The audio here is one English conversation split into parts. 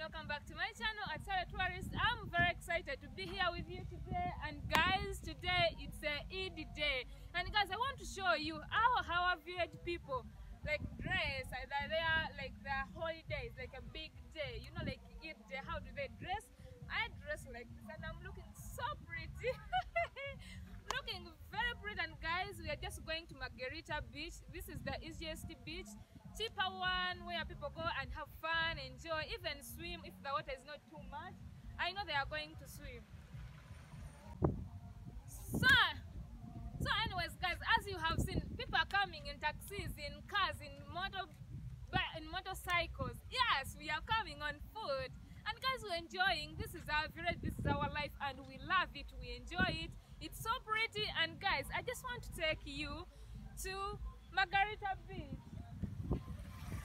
welcome back to my channel at Sara Tourist. I'm very excited to be here with you today. And guys, today it's a Eid day. And guys, I want to show you how our village people like dress. They are like their holidays, like a big day. You know, like Eid day. How do they dress? I dress like this, and I'm looking so pretty. Looking very pretty. And guys, we are just going to Margarita Beach. This is the easiest beach, cheaper one, where people go and have fun, enjoy, even swim if the water is not too much. I know they are going to swim. So anyways guys, as you have seen, people are coming in taxis, in cars, in motorcycles. Yes, we are coming on foot. And guys, we're enjoying. This is our village, this is our life, and we love it, we enjoy it. It's so pretty. And guys, I just want to take you to Margarita Beach.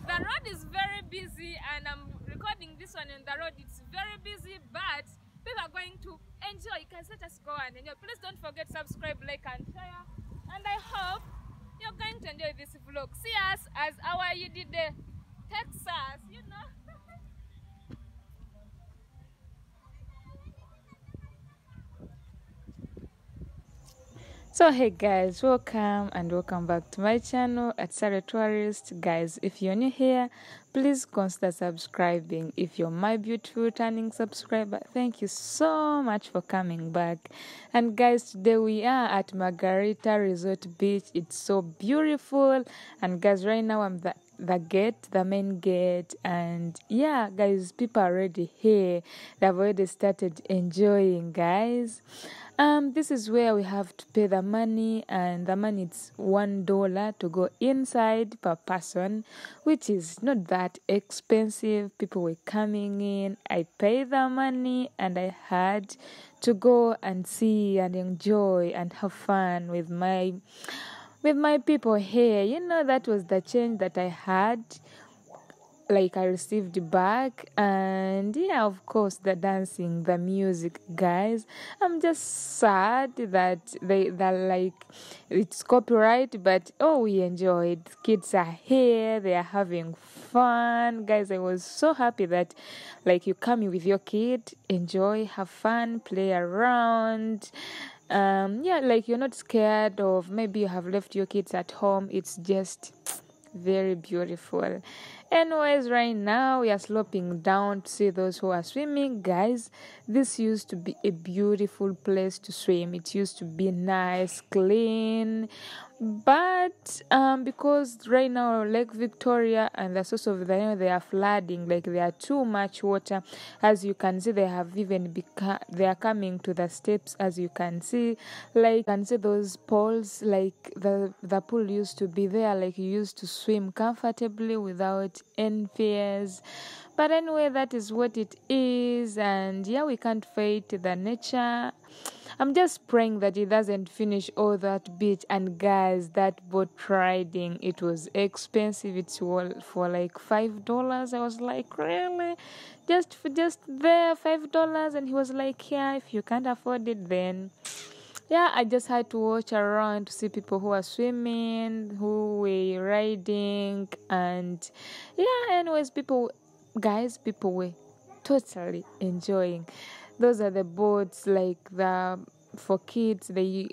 The road is very busy, and I'm recording this one on the road. It's very busy, but people are going to enjoy. You can let us go and enjoy. Please don't forget to subscribe, like, and share. And I hope you're going to enjoy this vlog. See us as our you did the Texas, you know. So hey guys, welcome back to my channel at Sara Tourist. Guys, if you're new here, please consider subscribing. If you're my beautiful returning subscriber, thank you so much for coming back. And guys, today we are at Margarita Resort Beach. It's so beautiful. And guys, right now I'm the main gate, and yeah guys, people are already here. They've already started enjoying, guys. This is where we have to pay the money, and the money it's $1 to go inside per person, which is not that expensive. People were coming in, I paid the money, and I had to go and see and enjoy and have fun with my people here. You know, that was the change that I had, like I received back. And yeah, of course, the dancing, the music, guys. I'm just sad that they're like, it's copyright, but oh, we enjoyed. Kids are here, they are having fun, guys. I was so happy that like you come with your kid, enjoy, have fun, play around. Yeah, like you're not scared of maybe you have left your kids at home. It's just very beautiful. Anyways, right now we are sloping down to see those who are swimming. Guys, this used to be a beautiful place to swim. It used to be nice, clean, but because right now Lake Victoria and the source of the Nile, they are flooding. Like there are too much water. As you can see, they have even they are coming to the steps. As you can see, like you can see those poles. Like the pool used to be there. Like you used to swim comfortably without any fears. But anyway, that is what it is. And yeah, we can't fight the nature. I'm just praying that it doesn't finish all that beach. And guys, that boat riding, it was expensive. It's for like $5. I was like, really? Just there, $5? And he was like, yeah, if you can't afford it, then yeah, I just had to watch around to see people who are swimming, who were riding. And yeah, anyways, people were totally enjoying. Those are the boats, like for kids. They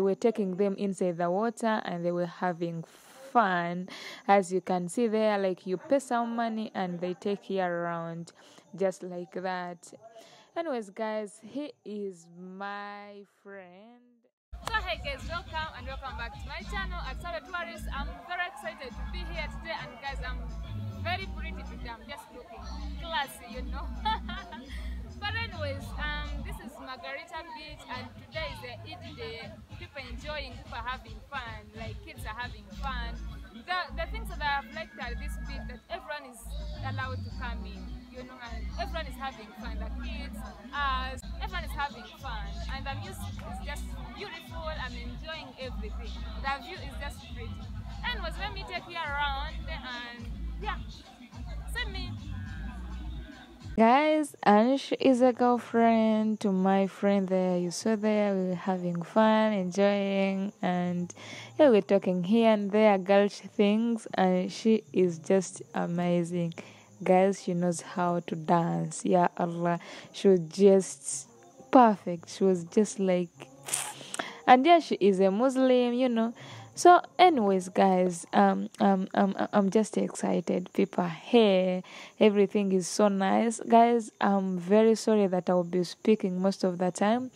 were taking them inside the water, and they were having fun. As you can see there, like you pay some money and they take you around just like that. Anyways guys, he is my friend. So hey guys, welcome back to my channel at Sara Tourist. I'm very excited to be here today, and guys, I'm very pretty today. I'm just looking classy, you know. But anyways, this is Margarita Beach, and today is the Eid day. People enjoying, people are having fun, like kids are having fun. The things that I have liked at this beach, that everyone is allowed to come in, you know, and everyone is having fun. The kids, everyone is having fun, and the music is just beautiful. I'm enjoying everything. The view is just pretty. Anyways, let me take you around, and yeah, send me. Guys, Anish is a girlfriend to my friend there. You saw there, we were having fun, enjoying, and yeah, we're talking here and there, girl things, and she is just amazing. Guys, she knows how to dance. Yeah, Allah. She was just perfect. She was just like, and yeah, she is a Muslim. So, anyways, guys, I'm just excited. People are here. Everything is so nice, guys. I'm very sorry that I will be speaking most of the time.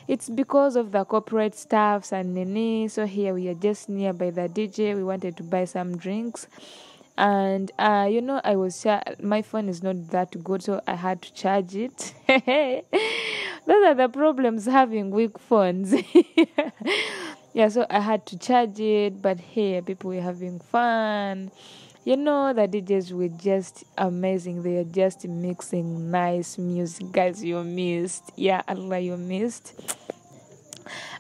It's because of the corporate staffs and Nini. So here we are just nearby the DJ. We wanted to buy some drinks, and I was my phone is not that good, so I had to charge it. Those are the problems having weak phones. Yeah, so I had to charge it, but here people were having fun. The DJs were just amazing. They are just mixing nice music. Guys, you missed. Yeah, Allah, you missed.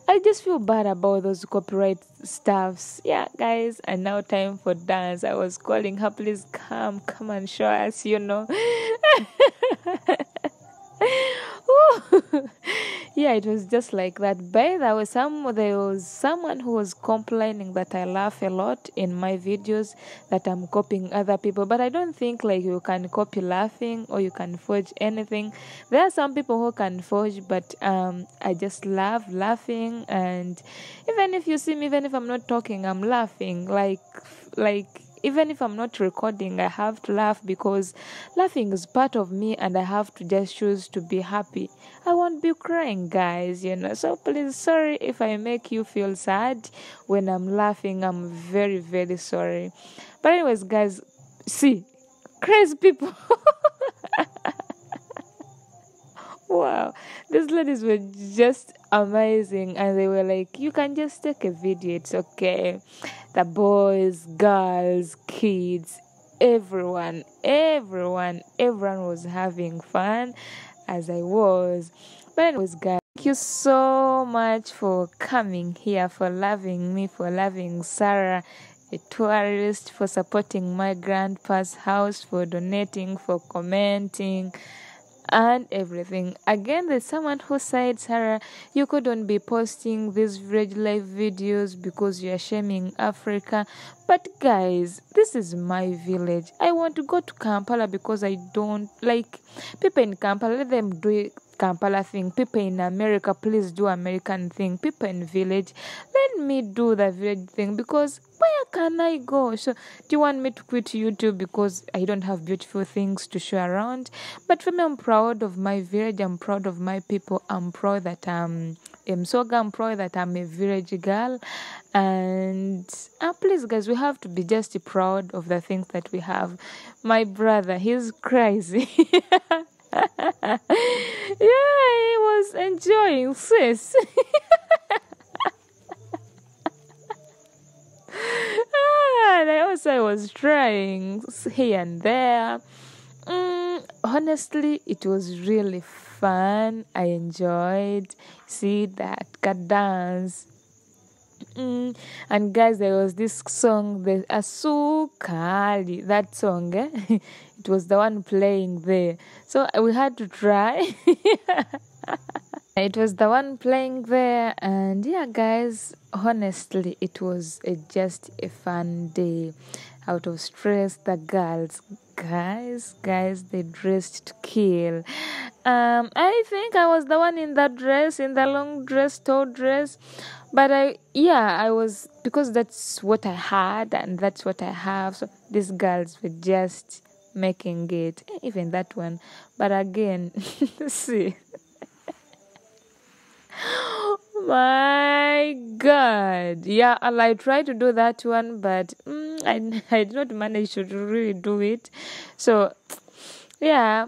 I just feel bad about those copyright stuffs. Yeah, guys, and now time for dance. I was calling her, please come and show us. Yeah, it was just like that. By the way, there was someone who was complaining that I laugh a lot in my videos, that I'm copying other people, but I don't think like you can copy laughing or you can forge anything. There are some people who can forge, but I just love laughing, and even if you see me, even if I'm not talking, I'm laughing like even if I'm not recording, I have to laugh because laughing is part of me, and I have to just choose to be happy. I won't be crying, guys. So please, sorry if I make you feel sad when I'm laughing. I'm very, very sorry. But anyways, guys, see, crazy people. Wow, these ladies were just amazing, and they were like, you can just take a video, it's okay. The boys, girls, kids, everyone was having fun, as I was. But anyways, guys, thank you so much for coming here, for loving me, for loving Sarah, a tourist, for supporting my grandpa's house, for donating, for commenting and everything. Again, there's someone who said, Sarah, you couldn't be posting these village life videos because you're shaming Africa. But guys, this is my village. I want to go to Kampala because I don't like people in Kampala. Let them do Kampala thing. People in America, please do American thing. People in village, let me do the village thing, because where can I go? So do you want me to quit YouTube because I don't have beautiful things to show around? But for me, I'm proud of my village. I'm proud of my people. I'm proud that I'm proud that I'm a village girl. And please, guys, we have to be just proud of the things that we have. My brother, he's crazy. Yeah, he was enjoying sis. And I was trying here and there. Honestly, it was really fun. I enjoyed. See that cat dance. And guys, there was this song, the Asukali, that song, it was the one playing there. So we had to try. It was the one playing there, and yeah, guys, honestly, it was just a fun day. Out of stress, the girls, guys, they dressed to kill. I think I was the one in that dress, in the long dress, tall dress. But I was, because that's what I had and that's what I have. So these girls were just making it, even that one. But again, see. My God. Yeah, I tried to do that one, but I did not manage to really do it. So, yeah.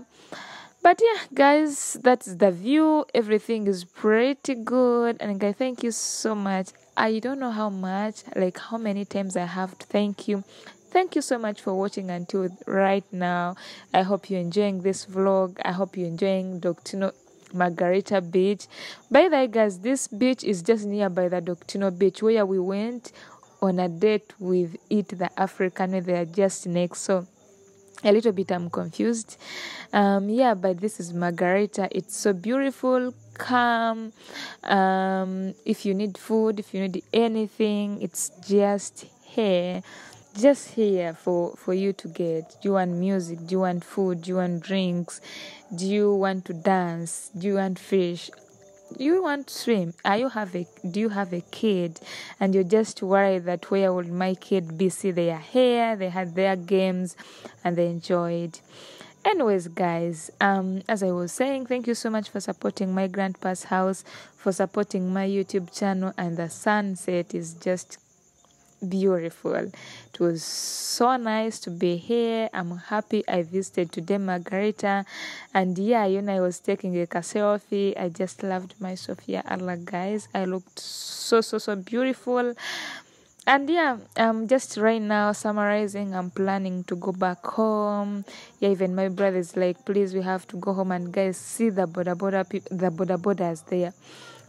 But yeah, guys, that's the view. Everything is pretty good. And guys, thank you so much. I don't know how many times I have to thank you. Thank you so much for watching until right now. I hope you're enjoying this vlog. I hope you're enjoying Dr. Margarita Beach. By the way, guys, this beach is just nearby the Doctino Beach, where we went on a date with the African, where they are just next. So a little bit I'm confused. But this is Margarita. It's so beautiful, calm. If you need food, if you need anything, it's just here. just here for you to get. Do you want music? Do you want food? Do you want drinks? Do you want to dance? Do you want fish? Do you want to swim? Do you have a kid and you're just worried that where will my kid be? See, they are here, they had their games and they enjoyed. Anyways, guys, as I was saying, thank you so much for supporting my grandpa's house, for supporting my YouTube channel, and the sunset is just beautiful. It was so nice to be here. I'm happy I visited today Margarita, and yeah, I was taking a selfie. I just loved myself. Yeah, Allah, guys, I looked so beautiful. And yeah, just right now summarizing, I'm planning to go back home. Yeah, even my brother's like, please, we have to go home. And guys, see the border borders there,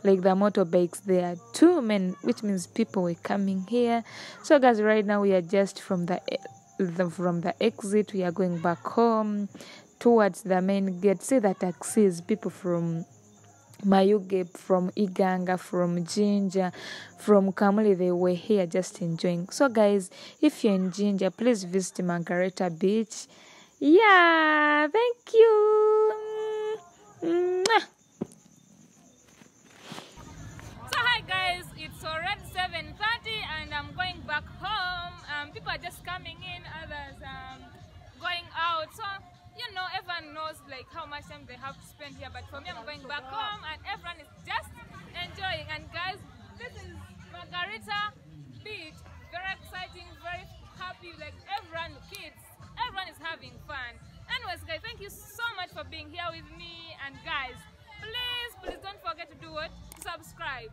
like the motorbikes there, two men, which means people were coming here. So guys, right now we are just from the exit. We are going back home towards the main gate. See the taxis, people from Mayuge, from Iganga, from Ginger, from Kamuli, they were here just enjoying. So guys, if you're in Ginger, please visit Margarita Beach. Yeah, thank you. Mwah. So hi guys, it's already 7:30 and I'm going back home. People are just coming in, others going out. So everyone knows like how much time they have to spend here, but for me, I'm going back home and everyone is just enjoying. And guys, this is Margarita Beach. Very exciting, very happy, like everyone, kids, everyone is having fun. Anyways guys, thank you so much for being here with me. And guys, please don't forget to do what? Subscribe.